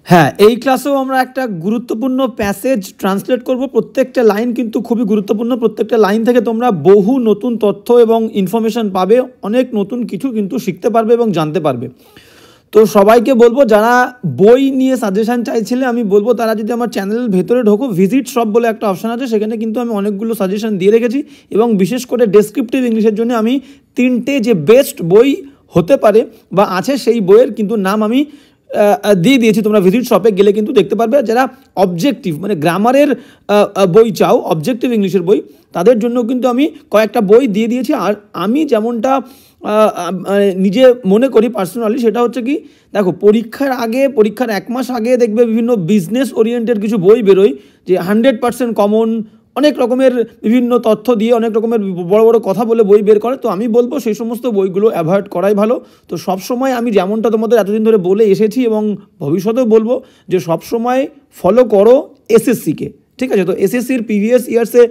হ্যাঁ, এই ক্লাসেও আমরা একটা গুরুত্বপূর্ণ প্যাসেজ ট্রান্সলেট করব। প্রত্যেকটা লাইন কিন্তু খুবই গুরুত্বপূর্ণ। প্রত্যেকটা লাইন থেকে তোমরা বহু নতুন তথ্য এবং ইনফরমেশান পাবে, অনেক নতুন কিছু কিন্তু শিখতে পারবে এবং জানতে পারবে। তো সবাইকে বলবো, যারা বই নিয়ে সাজেশান চাইছিলে, আমি বলবো তারা যদি আমার চ্যানেলের ভেতরে ঢোকো, ভিজিট শপ বলে একটা অপশান আছে, সেখানে কিন্তু আমি অনেকগুলো সাজেশান দিয়ে রেখেছি এবং বিশেষ করে ডেসক্রিপটিভ ইংলিশের জন্য আমি 3টে যে বেস্ট বই হতে পারে বা আছে সেই বইয়ের কিন্তু নাম আমি দিয়ে দিয়েছি। তোমরা ভিজিট শপে গেলে কিন্তু দেখতে পারবে। যারা অবজেক্টিভ মানে গ্রামারের বই চাও, অবজেক্টিভ ইংলিশের বই, তাদের জন্য কিন্তু আমি কয়েকটা বই দিয়ে দিয়েছি। আর আমি যেমনটা নিজে মনে করি পার্সোনালি, সেটা হচ্ছে কি, দেখো পরীক্ষার আগে, পরীক্ষার 1 মাস আগে দেখবে বিভিন্ন বিজনেস ওরিয়েন্টেড কিছু বই বেরোয়, যে 100% কমন, অনেক রকমের বিভিন্ন তথ্য দিয়ে অনেক রকমের বড় বড় কথা বলে বই বের করে। তো আমি বলবো সেই সমস্ত বইগুলো অ্যাভয়েড করাই ভালো। তো সবসময় আমি যেমনটা তোমাদের এতদিন ধরে বলে এসেছি এবং ভবিষ্যতেও বলবো, যে সবসময় ফলো করো এসএসসিকে, ঠিক আছে? তো এসএসসির প্রিভিয়াস ইয়ার্সে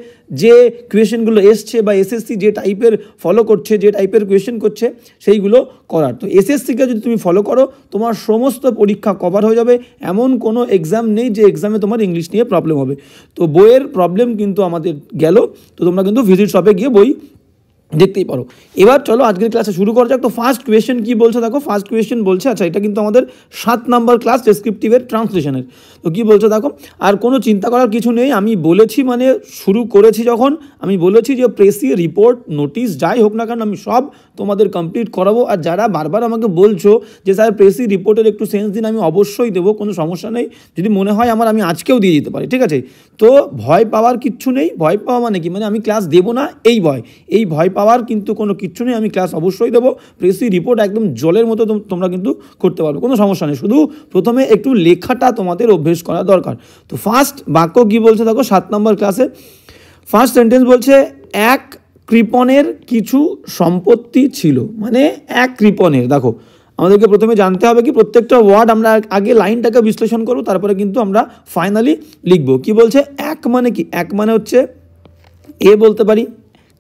যে কোয়েশ্চেনগুলো এসছে বা এসএসসি যে টাইপের ফলো করছে, যে টাইপের কোয়েশ্চেন করছে, সেইগুলো করার। তো এসএসসিকে যদি তুমি ফলো করো, তোমার সমস্ত পরীক্ষা কভার হয়ে যাবে। এমন কোনো এক্সাম নেই যে এক্সামে তোমার ইংলিশ নিয়ে প্রবলেম হবে। তো বইয়ের প্রবলেম কিন্তু আমাদের গেল। তো তোমরা কিন্তু ভিজিট শপে গিয়ে বই দেখতেই পারো। এবার চলো আজকের ক্লাসে শুরু করা যাক। তো ফার্স্ট কোয়েশ্চেন কী বলছে দেখো। ফার্স্ট কোয়েশ্চেন বলছে, আচ্ছা এটা কিন্তু আমাদের 7 নাম্বার ক্লাস ডেসক্রিপটিভের ট্রান্সলেশনের। তো কী বলছে দেখো, আর কোনো চিন্তা করার কিছু নেই। আমি বলেছি, মানে শুরু করেছি যখন, আমি বলেছি যে প্রেসি, রিপোর্ট, নোটিশ যাই হোক না কেন আমি সব তোমাদের কমপ্লিট করাবো। আর যারা বারবার আমাকে বলছো যে স্যার প্রেসি রিপোর্টের একটু সেন্স দিন, আমি অবশ্যই দেবো, কোনো সমস্যা নেই। যদি মনে হয় আমার, আমি আজকেও দিয়ে দিতে পারি, ঠিক আছে? তো ভয় পাওয়ার কিচ্ছু নেই। ভয় পাওয়া মানে কি, মানে আমি ক্লাস দেবো না এই ভয় পাওয়ার কিন্তু কোনো কিচ্ছু নেই। আমি ক্লাস অবশ্যই দেবো। প্রেসি রিপোর্ট একদম জলের মতো তোমরা কিন্তু করতে পারবে, কোনো সমস্যা নেই। শুধু প্রথমে একটু লেখাটা তোমাদের অভ্যেস করা দরকার। তো ফার্স্ট বাক্য কী বলছে দেখো 7 নম্বর ক্লাসে। ফার্স্ট সেন্টেন্স বলছে, এক কৃপণের কিছু সম্পত্তি ছিল। মানে এক কৃপণের, দেখো আমাদেরকে প্রথমে জানতে হবে কি, প্রত্যেকটা ওয়ার্ড আমরা আগে লাইনটাকে বিশ্লেষণ করবো, তারপরে কিন্তু আমরা ফাইনালি লিখবো। কি বলছে, এক মানে কি, এক মানে হচ্ছে বলতে পারি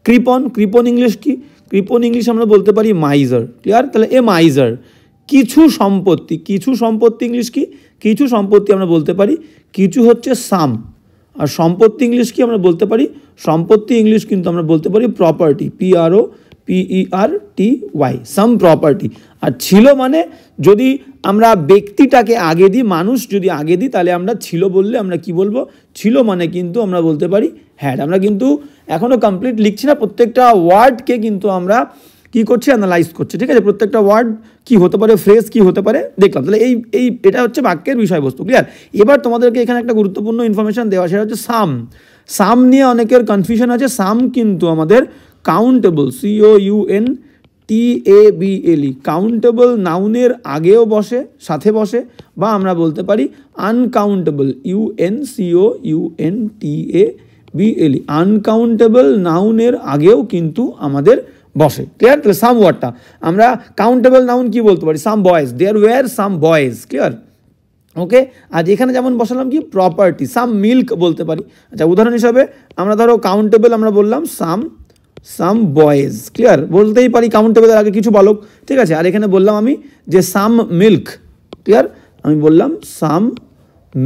কৃপণ। কৃপণ ইংলিশ কি, কৃপণ ইংলিশ আমরা বলতে পারি মাইজার। ক্লিয়ার? তাহলে মাইজার। কিছু সম্পত্তি, কিছু সম্পত্তি ইংলিশ কি, কিছু সম্পত্তি আমরা বলতে পারি, কিছু হচ্ছে সাম। আর সম্পত্তি ইংলিশ কি আমরা বলতে পারি, সম্পত্তি ইংলিশ কিন্তু আমরা বলতে পারি প্রপার্টি, PROPERTY, সাম প্রপার্টি। আর ছিল মানে, যদি আমরা ব্যক্তিটাকে আগে দিই, মানুষ যদি আগে দিই, তাহলে আমরা ছিল বললে আমরা কি বলবো, ছিল মানে কিন্তু আমরা বলতে পারি হ্যাড। আমরা কিন্তু এখনও কমপ্লিট লিখছি না, প্রত্যেকটা ওয়ার্ডকে কিন্তু আমরা কি করছি, অ্যানালাইজ করছি, ঠিক আছে? প্রত্যেকটা ওয়ার্ড কি হতে পারে, ফ্রেজ কি হতে পারে দেখলাম। তাহলে এটা হচ্ছে বাক্যের বিষয়বস্তু। ক্লিয়ার? এবার তোমাদেরকে এখানে একটা গুরুত্বপূর্ণ ইনফরমেশন দেওয়া, সেটা হচ্ছে সাম। সাম নিয়ে অনেকের কনফিউশন আছে। সাম কিন্তু আমাদের কাউন্টেবল, COUNTABLE, কাউন্টেবল নাউনের আগেও বসে, সাথে বসে, বা আমরা বলতে পারি আনকাউন্টেবল, UNCOUNTABLE, আনকাউন্টেবল নাউনের আগেও কিন্তু আমাদের বসে। ক্লিয়ার? তাহলে সাম ওয়ার্ডটা আমরা কাউন্টেবল নাউন কি বলতে পারি, সাম বয়েজ, দেয়ার ওয়্যার সাম বয়েজ। ক্লিয়ার? ওকে। আর এখানে যেমন বসালাম কি, প্রপার্টি, সাম মিল্ক বলতে পারি। আচ্ছা, উদাহরণ হিসাবে আমরা ধরো কাউন্টেবল আমরা বললাম সাম বয়েজ। ক্লিয়ার? বলতেই পারি কাউন্টেবলের আগে কিছু বালক, ঠিক আছে? আর এখানে বললাম আমি যে সাম মিল্ক। ক্লিয়ার? আমি বললাম some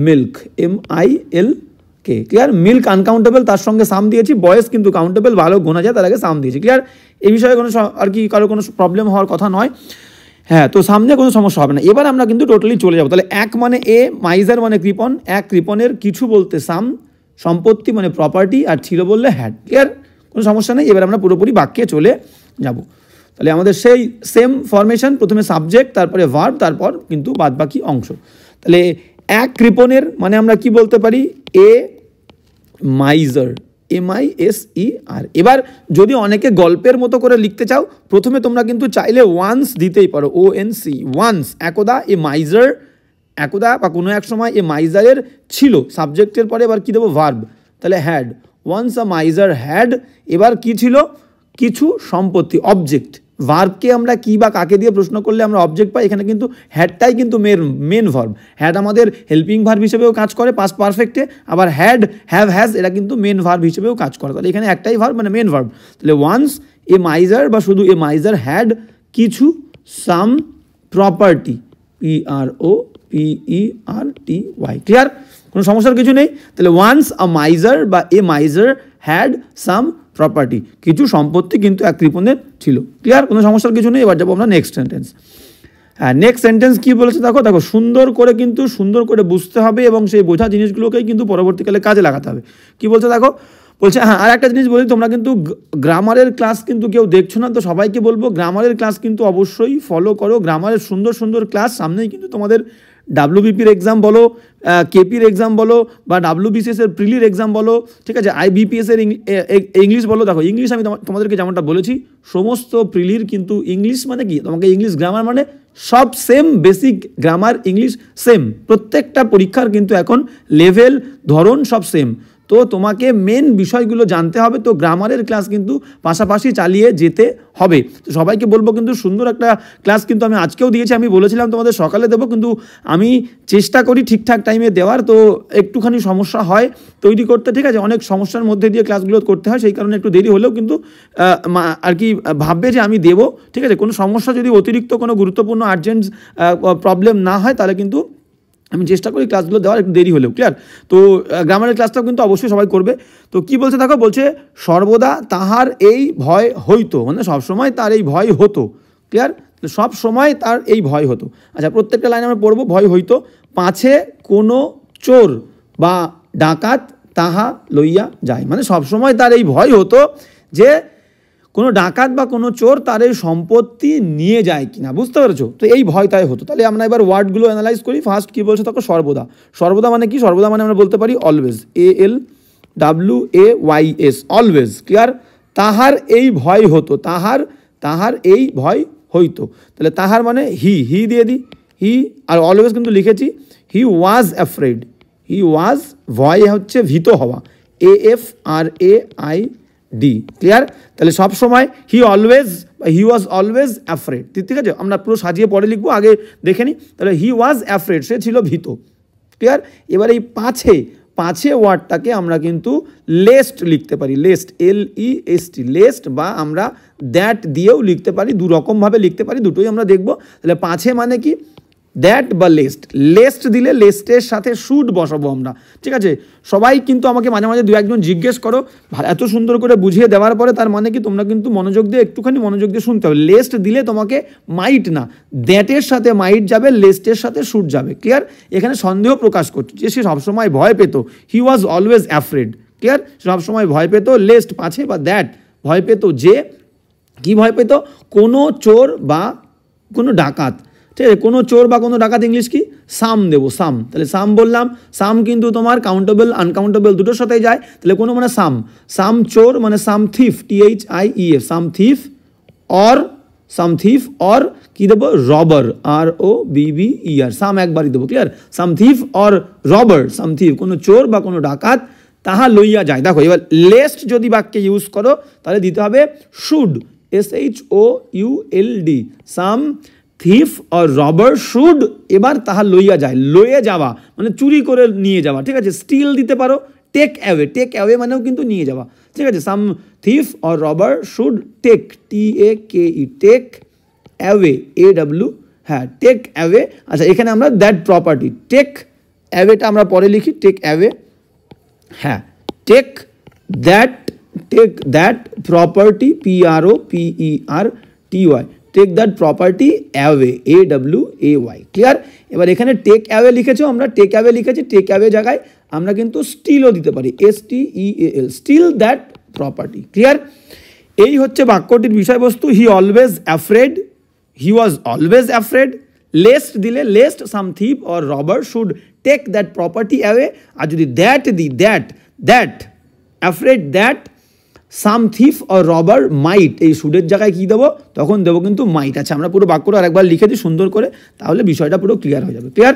milk, MILK। Clear? Milk uncountable, তার সঙ্গে সাম দিয়েছি। বয়েজ কিন্তু কাউন্টেবল, ভালো গোনা যায়, তার আগে সাম দিয়েছি। ক্লিয়ার? এই বিষয়ে কোনো আর কি কারো কোনো প্রবলেম হওয়ার কথা নয়। হ্যাঁ, তো সামনে কোনো সমস্যা হবে না। এবার আমরা কিন্তু টোটালি চলে যাবো। তাহলে এক মানে মাইজার মানে কৃপণ, এক কৃপণের কিছু বলতে সাম, সম্পত্তি মানে প্রপার্টি, আর ছিল বললে হ্যাড। ক্লিয়ার? কোনো সমস্যা নেই। এবার আমরা পুরোপুরি বাক্যে চলে যাব। তাহলে আমাদের সেই সেম ফরমেশন, প্রথমে সাবজেক্ট, তারপরে ভার্ব, তারপর কিন্তু বাদবাকি অংশ। তাহলে এক কৃপণের মানে আমরা কি বলতে পারি, মাইজার, MISER। এবার যদি অনেকে গল্পের মতো করে লিখতে চাও, প্রথমে তোমরা কিন্তু চাইলে ওয়ান্স দিতেই পারো, ONC, ওয়ান্স। একদা মাইজার, একদা বা কোনো এক সময় মাইজারের ছিল, সাবজেক্টের পরে এবার কি দেবো, ভার্ব। তাহলে হ্যাড, ওয়ান্স মাইজার হ্যাড। এবার কি ছিল, কিছু সম্পত্তি, অবজেক্ট। ভার্বকে আমরা কি বা কাকে দিয়ে প্রশ্ন করলে আমরা অবজেক্ট পাই, এখানে কিন্তু হ্যাডটাই কিন্তু মেন ভার্ব। হ্যাড আমাদের হেল্পিং ভার্ব হিসেবেও কাজ করে পাস্ট পারফেক্টে, আবার হ্যাড, হ্যাভ, হ্যাজ এরা কিন্তু মেন ভার্ব হিসেবেও কাজ করে। তাহলে এখানে একটাই ভার্ব মানে মেন ভার্ব। তাহলে ওয়ান্স মাইজার বা শুধু মাইজার হ্যাড কিছু সাম প্রপার্টি, PROPERTY, PERTY, ক্লিয়ার? কোনো সমস্যার কিছু নেই। তাহলে ওয়ান্স আ মাইজার বা এ মাইজার হ্যাড সাম প্রপার্টি, কিছু সম্পত্তি কিন্তু এক কৃপণের ছিল, ক্লিয়ার? কোনো সমস্যার কিছু নেই। এবার যাবো আমরা নেক্সট সেন্টেন্স। হ্যাঁ, নেক্সট সেন্টেন্স কী বলেছে দেখো, সুন্দর করে বুঝতে হবে এবং সেই বোঝা জিনিসগুলোকেই কিন্তু পরবর্তীকালে কাজে লাগাতে হবে। কি বলছে দেখো, বলছে হ্যাঁ আর একটা জিনিস বলি, তোমরা কিন্তু গ্রামারের ক্লাস কিন্তু কেউ দেখছো না, তো সবাইকে বলবো গ্রামারের ক্লাস কিন্তু অবশ্যই ফলো করো। গ্রামারের সুন্দর ক্লাস, সামনেই কিন্তু তোমাদের WBPর এক্সাম বলো, KPর এক্সাম বলো, বা WBCS এর প্রিলির এক্সাম বলো, ঠিক আছে, IBPS এর ইংলিশ বলো। দেখো ইংলিশ আমি তোমাদেরকে যেমনটা বলেছি, সমস্ত প্রিলির কিন্তু ইংলিশ মানে কি, তোমাকে ইংলিশ গ্রামার মানে সব same, basic grammar English same, প্রত্যেকটা পরীক্ষার কিন্তু এখন লেভেল ধরন সব সেম। তো তোমাকে মেন বিষয়গুলো জানতে হবে, তো গ্রামারের ক্লাস কিন্তু পাশাপাশি চালিয়ে যেতে হবে। তো সবাইকে বলবো কিন্তু সুন্দর একটা ক্লাস কিন্তু আমি আজকেও দিয়েছি, আমি বলেছিলাম তোমাদের সকালে দেবো, কিন্তু আমি চেষ্টা করি ঠিকঠাক টাইমে দেওয়ার, তো একটুখানি সমস্যা হয় তৈরি করতে, ঠিক আছে, অনেক সমস্যার মধ্যে দিয়ে ক্লাসগুলো করতে হয়, সেই কারণে একটু দেরি হলেও কিন্তু আর কি ভাববে যে আমি দেবো, ঠিক আছে। কোনো সমস্যা যদি অতিরিক্ত কোনো গুরুত্বপূর্ণ আর্জেন্ট প্রবলেম না হয়, তাহলে কিন্তু আমি চেষ্টা করি ক্লাসগুলো দেওয়ার, একটু দেরি হলেও, ক্লিয়ার? তো গ্রামারের ক্লাসটাও কিন্তু অবশ্যই সবাই করবে। তো কি বলছে দেখো, বলছে সর্বদা তাহার এই ভয় হইতো, মানে সবসময় তার এই ভয় হতো, ক্লিয়ার? সব সময় তার এই ভয় হতো। আচ্ছা, প্রত্যেকটা লাইন আমরা পড়বো। ভয় হইতো, পাছে কোনো চোর বা ডাকাত তাহা লইয়া যায়, মানে সবসময় তার এই ভয় হতো যে কোনো ডাকাত বা কোনো চোর তার এই সম্পত্তি নিয়ে যায় কিনা, বুঝতে পেরেছো? তো এই ভয় তাই হতো। তাহলে আমরা এবার ওয়ার্ডগুলো অ্যানালাইজ করি। ফার্স্ট কী বলছে দেখো, সর্বদা মানে কি? সর্বদা মানে আমরা বলতে পারি অলওয়েজ, ALWAYS, অলওয়েজ, ক্লিয়ার? তাহার এই ভয় হতো, তাহার এই ভয় হইতো, তাহলে তাহার মানে হি দিয়ে দিই, হি, আর অলওয়েজ কিন্তু লিখেছি, হি ওয়াজ অ্যাফ্রেড, ভয় হচ্ছে ভীত হওয়া, AFRAID, ক্লিয়ার? তাহলে সব সময় হি ওয়াজ অলওয়েজ অ্যাফ্রেড, ঠিক আছে? আমরা পুরো সাজিয়ে পরে লিখবো, আগে দেখে নিই। তাহলে হি ওয়াজ অ্যাফ্রেড, সে ছিল ভীত, ক্লিয়ার? এবার এই পাছে ওয়ার্ডটাকে আমরা কিন্তু লেস্ট লিখতে পারি, LEST, লেস্ট, বা আমরা দ্যাট দিয়েও লিখতে পারি, দু রকমভাবে লিখতে পারি, দুটোই আমরা দেখবো। তাহলে পাছে মানে কি? দ্যাট বা লেস্ট দিলে লেস্টের সাথে শুড বসাবো আমরা, ঠিক আছে? সবাই কিন্তু আমাকে মাঝে মাঝে দু একজন জিজ্ঞেস করো, এত সুন্দর করে বুঝিয়ে দেওয়ার পরে তার মানে কি তোমরা কিন্তু একটুখানি মনোযোগ দিয়ে শুনতে হবে। লেস্ট দিলে তোমাকে মাইট না, দ্যাটের সাথে মাইট যাবে, লেস্টের সাথে শুড যাবে, ক্লিয়ার? এখানে সন্দেহ প্রকাশ করছে যে সে সবসময় ভয় পেত, হি ওয়াজ অলওয়েজ অ্যাফ্রেড, ক্লিয়ার? সবসময় ভয় পেত, লেস্ট পাছে বা দ্যাট, ভয় পেত যে, কি ভয় পেত? কোনো চোর বা কোনো ডাকাত, ঠিক আছে? কোনো চোর বা কোনো ডাকাত ইংলিশ কি? সাম দেবো, সাম। তাহলে সাম বললাম, সাম কিন্তু তোমার কাউন্টেবল আনকাউন্টেবল দুটোর সাথেই যায়, তাহলে কোনো মানে সাম চোর মানে some thief, THIEF, some thief, or কি দেবো? রবার, ROBBER, সাম একবারই দেবো, clear? Some thief or robber, some thief, কোনো চোর বা কোনো ডাকাত তাহা লইয়া যায়। দেখো এবার লেস্ট যদি বাক্যে ইউজ করো তাহলে দিতে হবে should, SHOULD, some thief or robber should, এবার তাহা লইয়া যায়, লয়ে যাওয়া মানে চুরি করে নিয়ে যাওয়া, ঠিক আছে? স্টিল দিতে পারো, টেক অ্যাওয়ে মানেও কিন্তু নিয়ে যাওয়া, ঠিক আছে? Some thief or robber should take, TAKE, take away, AW, হ্যাঁ, টেক অ্যাওয়ে। আচ্ছা, এখানে আমরা দ্যাট প্রপার্টি, টেক অ্যাওয়েটা আমরা পরে লিখি, টেক অ্যাওয়ে, হ্যাঁ, take that property, PROPERTY, take that property away, AWAY, clear? এবার এখানে টেক অ্যাওয়ে লিখেছো, আমরা টেক অ্যাওয়ে লিখেছি, টেক অ্যাওয়ে জায়গায় আমরা কিন্তু স্টিলও দিতে পারি, STEAL, steal that property, clear? এই হচ্ছে বাক্যটির বিষয়বস্তু। He was always afraid, lest দিলে lest, some thief or robber should take that property away, আর যদি দ্যাট দিই, that afraid that some thief or rubber মাইট, এই শুডের জায়গায় কী দেবো? তখন দেবো কিন্তু মাইট। আচ্ছা, আমরা পুরো বাক্যটা আরেকবার লিখে দিই সুন্দর করে, তাহলে বিষয়টা পুরো ক্লিয়ার হয়ে যাবে, ক্লিয়ার?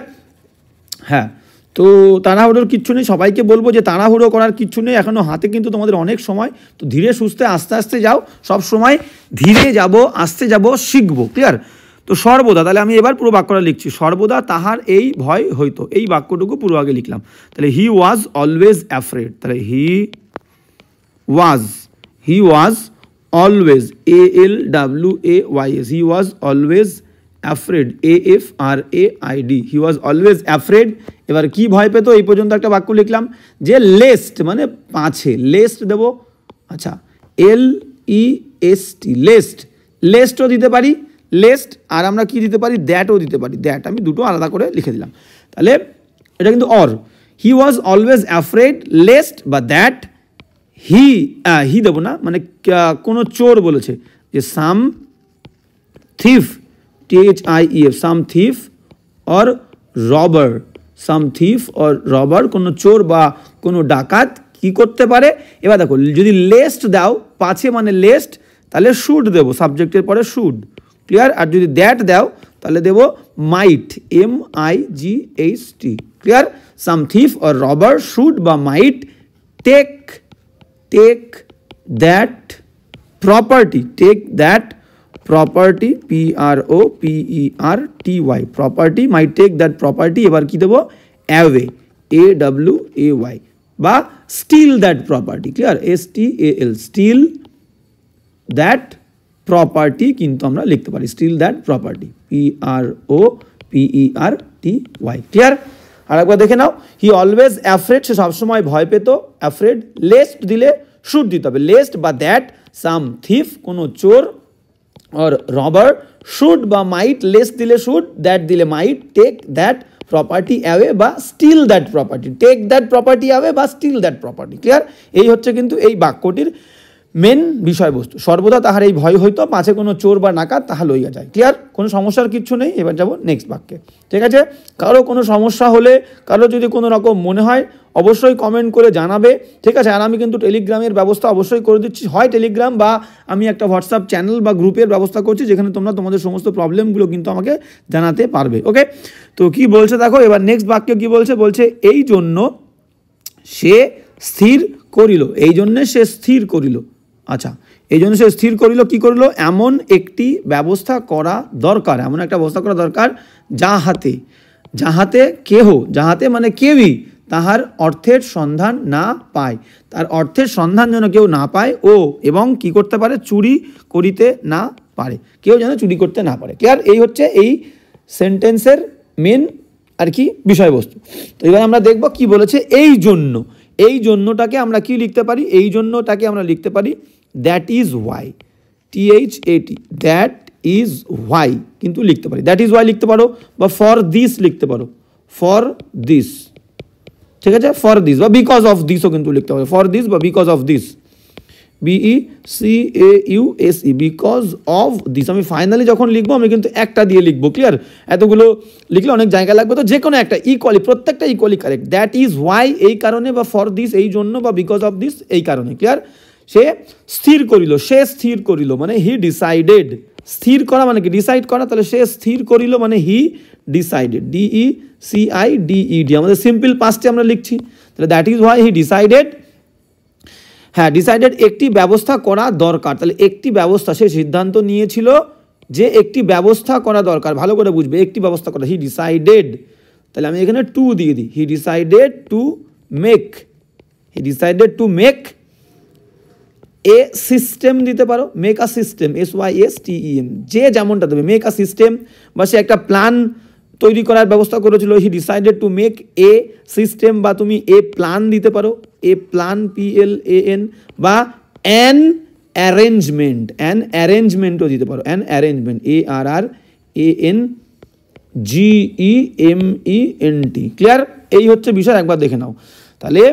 হ্যাঁ, তো তাড়াহুড়োর কিচ্ছু নেই, সবাইকে বলবো যে তাড়াহুড়ো করার কিচ্ছু নেই, এখনও হাতে কিন্তু তোমাদের অনেক সময়, তো ধীরে সুস্থে আস্তে আস্তে যাও, সব সময় ধীরে যাব, আস্তে যাব, শিখবো, ক্লিয়ার? তো সর্বদা, তাহলে আমি এবার পুরো বাক্যটা লিখছি, সর্বদা তাহার এই ভয় হইতো, এই বাক্যটুকু পুরো আগে লিখলাম। তাহলে হি ওয়াজ অলওয়েজ অ্যাফ্রেড, তাহলে he was always, ALWAYS, he was always afraid, AFRAID, he was always afraid. এবার কি ভয় পেত, এই পর্যন্ত একটা বাক্য লিখলাম যে লেস্ট মানে পাছে, লেস্ট দেবো, আচ্ছা LEST, লেস্ট, লেস্টও দিতে পারি, লেস্ট, আর আমরা কি দিতে পারি, দ্যাটও দিতে পারি, দ্যাট আমি দুটো আলাদা করে লিখে দিলাম। তাহলে এটা কিন্তু or, he was always afraid lest বা দ্যাট হি দেবো না, মানে কোনো চোর বলেছে যে some thief, THIEF, some thief or robber, some thief or robber, কোনো চোর বা কোনো ডাকাত কি করতে পারে। এবার দেখো যদি লেস্ট দাও পাছে মানে লেস্ট, তাহলে শুড দেবো, সাবজেক্টের পরে শুড, ক্লিয়ার। আর যদি দ্যাট দাও তাহলে দেবো might, MIGHT, clear. Some thief or robber should বা might take that property, take that property, PROPERTY, property, might take that property. এবার কি দেবো, অ্যাওয়ে, AWAY, বা steal that property, clear, STAL, steal that property কিন্তু আমরা লিখতে পারি, steal that property, PROPERTY, clear. আর একবার দেখে নাও, হি অলওয়েজ অ্যাফ্রেড, সে সবসময় ভয় পেত, অ্যাফ্রেড, লেস্ট দিলে শুড দিতে হবে, লেস্ট বা দ্যাট, সাম থিফ কোনো চোর, और रॉबर शुड বা মাইট, লেস্ট দিলে শুড, দ্যাট দিলে might, take that property away বা steal that property, take that property away বা স্টিল দ্যাট প্রপার্টি, ক্লিয়ার। এই হচ্ছে কিন্তু এই বাক্যটির মেন বিষয়বস্তু। সর্বদা তাহার এই ভয় হইতো, পাছে কোনো চোর বা ডাকাত তাহা লইয়া যায়, ক্লিয়ার, কোনো সমস্যার কিচ্ছু নেই। এবার যাবো নেক্সট বাক্যে, ঠিক আছে। কারো কোনো সমস্যা হলে, কারো যদি কোনো রকম মনে হয় অবশ্যই কমেন্ট করে জানাবে, ঠিক আছে। আর আমি কিন্তু টেলিগ্রামের ব্যবস্থা অবশ্যই করে দিচ্ছি, হয় টেলিগ্রাম বা আমি একটা হোয়াটসঅ্যাপ চ্যানেল বা গ্রুপের ব্যবস্থা করছি, যেখানে তোমরা তোমাদের সমস্ত প্রবলেমগুলো কিন্তু আমাকে জানাতে পারবে, ওকে। তো কি বলছে দেখো, এবার নেক্সট বাক্য কি বলছে, বলছে এই জন্য সে স্থির করিল, এই জন্যে সে স্থির করিল, আচ্ছা এই জন্য সে স্থির করিল, কি করিল, এমন একটি ব্যবস্থা করা দরকার, এমন একটা ব্যবস্থা করা দরকার, যাহাতে, যাহাতে কেহ, যাহাতে মানে কেউই তাহার অর্থের সন্ধান না পায়, তার অর্থের সন্ধান যেন কেউ না পায়, ও এবং কি করতে পারে, চুরি করিতে না পারে, কেউ যেন চুরি করতে না পারে, ক্লিয়ার। এই হচ্ছে এই সেন্টেন্সের মেন আর কি বিষয়বস্তু। তো এবার আমরা দেখব কি বলেছে, এই জন্য, এই জন্যটাকে আমরা কি লিখতে পারি, এই জন্যটাকে আমরা লিখতে পারি that is Y, THAT, that is Y কিন্তু লিখতে পারি, দ্যাট ইজ ওয়াই লিখতে পারো, বা ফর দিস লিখতে পারো, ফর দিস, ঠিক আছে, ফর দিস বা বিকজ অফ দিসও কিন্তু লিখতে পারো, ফর দিস বা because of this, BECAUSE, because of this. আমি ফাইনালি যখন লিখবো আমি কিন্তু একটা দিয়ে লিখবো, ক্লিয়ার। এতগুলো লিখলে অনেক জায়গা লাগবে, তো যে কোনো একটা ইকুয়ালি, প্রত্যেকটা equally correct. That is Y এই কারণে, বা ফর দিস এই জন্য, বা বিকজ অফ দিস এই কারণে, ক্লিয়ার। সে স্থির করিল, সে স্থির করিল মানে হি ডিসাইডেড, স্থির করা মানে কি, ডিসাইড করা, তাহলে সে স্থির করিল মানে হি ডিসাইডেড, DECIDED, আমাদের সিম্পল পাস্টে আমরা লিখছি, তাহলে that is why he decided, হ্যাঁ ডিসাইডেড, একটি ব্যবস্থা করা দরকার, তাহলে একটি ব্যবস্থা, সে সিদ্ধান্ত নিয়েছিল যে একটি ব্যবস্থা করা দরকার, ভালো করে বুঝবে, একটি ব্যবস্থা করা, হি ডিসাইডেড, তাহলে আমি এখানে টু দিয়ে দিই, he decided to make, he decided to make a system দিতে পারো, মেক আ সিস্টেম, SYSTEM, যে যেমনটা দেবে, মেক আ সিস্টেম, বা সে একটা প্ল্যান তৈরি করার ব্যবস্থা করেছিল, he decided to make a system, বা তুমি এ প্ল্যান দিতে পারো, এ প্ল্যান, PLAN, বা অ্যান অ্যারেঞ্জমেন্ট, অ্যান অ্যারেঞ্জমেন্টও দিতে পারো, অ্যান অ্যারেঞ্জমেন্ট, ARRANGEMENT, ক্লিয়ার। এই হচ্ছে বিষয়, একবার দেখে নাও। তাহলে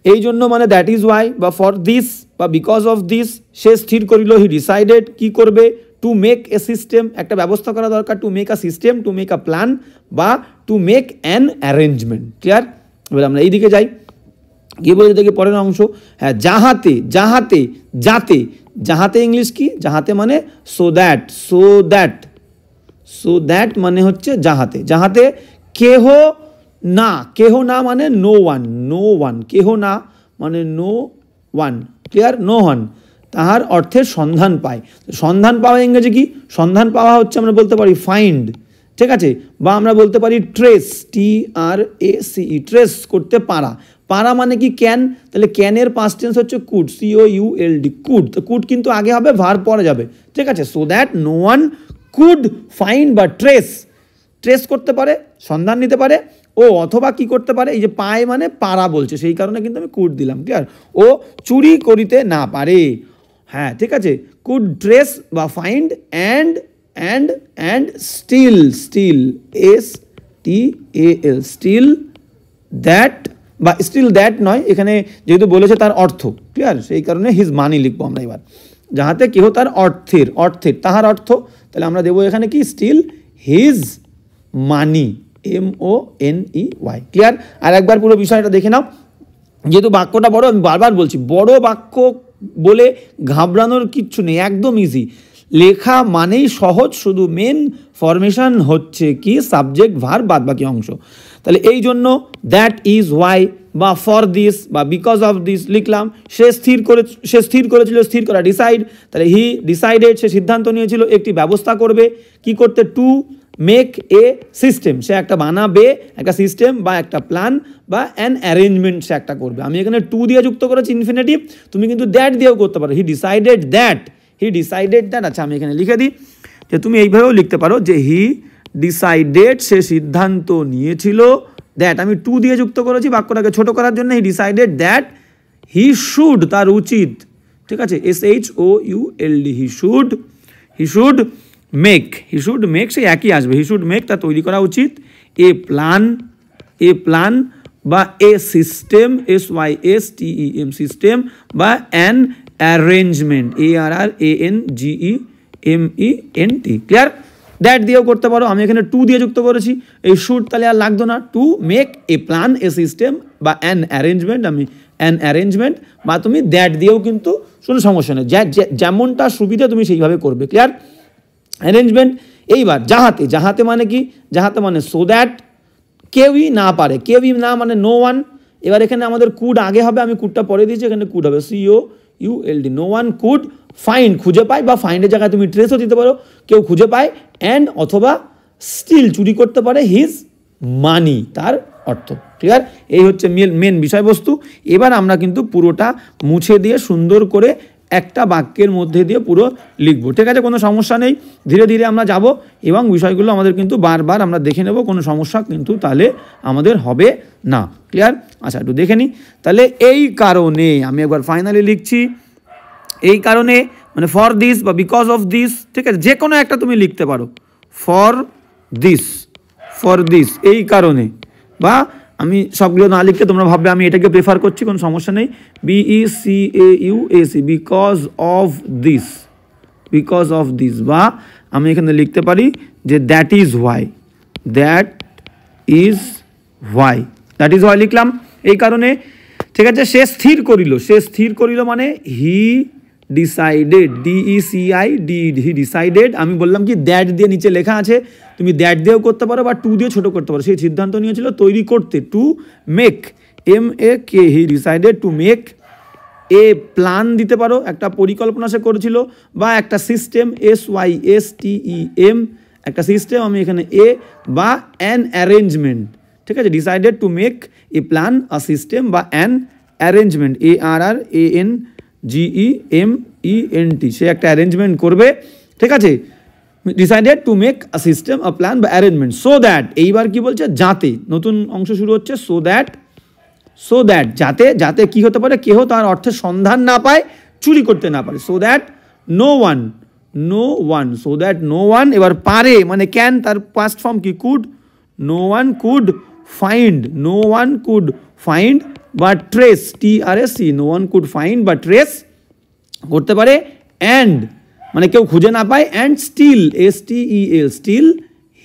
এই জন্য মানে দ্যাট ইজ ওয়াই, বা ফর দিস বা বিকজ অফ দিস, সে স্থির করিল, হি ডিসাইডেড কি করবে, টু মেক এ সিস্টেম, একটা ব্যবস্থা করা দরকার, to make a system, to make a plan, বা to make an arrangement, clear. এবার আমরা এইদিকে যাই, গিয়ে বলতে দেখি পরের অংশ, হ্যাঁ যাহাতে, যাহাতে, যাতে, যাহাতে ইংলিশ কি, যাহাতে মানে so that, so that, so that মানে হচ্ছে যাহাতে, যাহাতে কেহ না, কেহ না মানে নো ওয়ান, নো ওয়ান, কেহ না মানে no one, clear, no one তাহার অর্থের সন্ধান পায়। সন্ধান পাওয়া ইংরেজি কি, সন্ধান পাওয়া হচ্ছে আমরা বলতে পারি ফাইন্ড, ঠিক আছে, বা আমরা বলতে পারি ট্রেস, TRACE, ট্রেস করতে পারা, পারা মানে কি ক্যান, তাহলে ক্যানের পাস্ট টেন্স হচ্ছে কুড, COULD, কুড, তো কুড কিন্তু আগে হবে, ভার্ব পরে যাবে, ঠিক আছে। So that no one could find বা ট্রেস করতে পারে, সন্ধান নিতে পারে, ও অথবা কি করতে পারে, এই যে পায় মানে পারা বলছে, সেই কারণে কিন্তু আমি কুড দিলাম, ক্লিয়ার। ও চুরি করিতে না পারে, হ্যাঁ ঠিক আছে, কুড ট্রেস বা find and steal STAL steal that, বা স্টিল দ্যাট নয়, এখানে যেহেতু বলেছে তার অর্থ, ক্লিয়ার, সেই কারণে হিজ মানি লিখবো আমরা এবার, যাহাতে কেহ তার অর্থের তাহার অর্থ, তাহলে আমরা দেবো এখানে কি steal his money, MONEY, clear. আর একবার পুরো বিষয়টা দেখে নাও, যেহেতু বাক্যটা বড়, আমি বারবার বলছি বড় বাক্য বলে ঘাবড়ানোর কিচ্ছু নেই, একদম ইজি, লেখা মানেই সহজ, শুধু মেন ফরমেশন হচ্ছে কি সাবজেক্ট ভার্ব বাদ বাকি অংশ। তাহলে এই জন্য দ্যাট ইজ ওয়াই বা ফর দিস বা বিকজ অফ দিস লিখলাম। সে স্থির করেছিল, স্থির করা ডিসাইড, তাহলে হি ডিসাইডেড, সে সিদ্ধান্ত নিয়েছিল একটি ব্যবস্থা করবে, কি করতে, টু মেক এ সিস্টেম, সে একটা বানাবে একটা সিস্টেম বা একটা প্ল্যান বা অ্যান অ্যারেঞ্জমেন্ট সে একটা করবে। আমি এখানে টু দিয়ে যুক্ত করেছি ইনফিনিটিভ, তুমি কিন্তু দ্যাট দিয়েও করতে পারো, হি ডিসাইডেড দ্যাট, আচ্ছা আমি এখানে লিখে দিই যে তুমি এইভাবেও লিখতে পারো যে হি ডিসাইডেড, সে সিদ্ধান্ত নিয়েছিল, দ্যাট আমি টু দিয়ে যুক্ত করেছি বাক্যটাকে ছোট করার জন্য, he decided that he should, তার উচিত, ঠিক আছে, SHOULD, হি শুড মেক, সেই একই আসবে, হি শুড মেক, তা তৈরি করা উচিত, এ প্ল্যান বা এ সিস্টেম, SYSTEM সিস্টেম, বা an arrangement, ARRANGEMENT, clear. That দিয়েও করতে পারো, আমি এখানে টু দিয়ে যুক্ত করেছি, এই শুড তাহলে আর লাগতো না, to make a plan a system বা অ্যান অ্যারেঞ্জমেন্ট, আমি অ্যান অ্যারেঞ্জমেন্ট, বা তুমি দ্যাট দিয়েও কিন্তু কোনো সমস্যা নেই, যেমনটা সুবিধা তুমি সেইভাবে করবে, ক্লিয়ার। অ্যারেঞ্জমেন্ট। এইবার যাহাতে মানে কি, যাহাতে মানে সো দ্যাট কেউই না পারে, কেউই না মানে নো ওয়ান। এবার এখানে আমাদের কুড আগে হবে, আমি কুডটা পরে দিয়েছি, এখানে কুড হবে COULD, no one could find, খুঁজে পায়, বা ফাইন্ডের জায়গায় তুমি ট্রেসও দিতে পারো, কেউ খুঁজে পায়, অ্যান্ড অথবা স্টিল চুরি করতে পারে হিজ মানি, তার অর্থ, ক্লিয়ার। এই হচ্ছে মেন বিষয়বস্তু। এবার আমরা কিন্তু পুরোটা মুছে দিয়ে সুন্দর করে একটা বাক্যের মধ্যে দিয়ে পুরো লিখবো, ঠিক আছে, কোনো সমস্যা নেই, ধীরে ধীরে আমরা যাব এবং বিষয়গুলো আমাদের কিন্তু বারবার আমরা দেখে নেব, কোনো সমস্যা কিন্তু তাহলে আমাদের হবে না, ক্লিয়ার। আচ্ছা একটু দেখে নিই, তাহলে এই কারণে আমি একবার ফাইনালি লিখছি, এই কারণে মানে ফর দিস বা বিকজ অফ দিস, ঠিক আছে, যে কোনো একটা তুমি লিখতে পারো, ফর দিস এই কারণে, বা আমি সবগুলো না লিখতে তোমরা ভাববে আমি এটাকে প্রেফার করছি, কোনো সমস্যা নেই, BECAUSE বিকজ অফ দিস, বা আমি এখানে লিখতে পারি যে দ্যাট ইজ ওয়াই লিখলাম এই কারণে, ঠিক আছে। সে স্থির করিল মানে he decided, DECIDED, he decided, আমি বললাম কি দ্যাট দিয়ে নিচে লেখা আছে, তুমি দ্যাট দিয়েও করতে পারো বা টু দিয়ে ছোট করতে পারো, সেই সিদ্ধান্ত নিয়েছিল তৈরি করতে, to make, MAK, he decided to make a plan দিতে পারো, একটা পরিকল্পনা সে করেছিল, বা একটা সিস্টেম, SYSTEM, একটা সিস্টেম, আমি এখানে এ, বা অ্যান অ্যারেঞ্জমেন্ট, ঠিক আছে, decided to make a plan, a system, বা অ্যান অ্যারেঞ্জমেন্ট, ARRANGEMENT, সে একটা অ্যারেঞ্জমেন্ট করবে, ঠিক আছে, decided to make a system, a plan বা অ্যারেঞ্জমেন্ট, সো দ্যাট, এইবার কি বলছে, যাতে, নতুন অংশ শুরু হচ্ছে, সো দ্যাট যাতে কি হতে পারে, কেহ তার অর্থের সন্ধান না পায়, চুরি করতে না পারে, সো দ্যাট নো ওয়ান, এবার পারে মানে ক্যান, তার পাস্ট ফর্ম কি, could, no one could find বা trace, TRAC, no one could find বা ট্রেস করতে পারে, অ্যান্ড মানে কেউ খুঁজে না পায়, অ্যান্ড স্টিল, STEL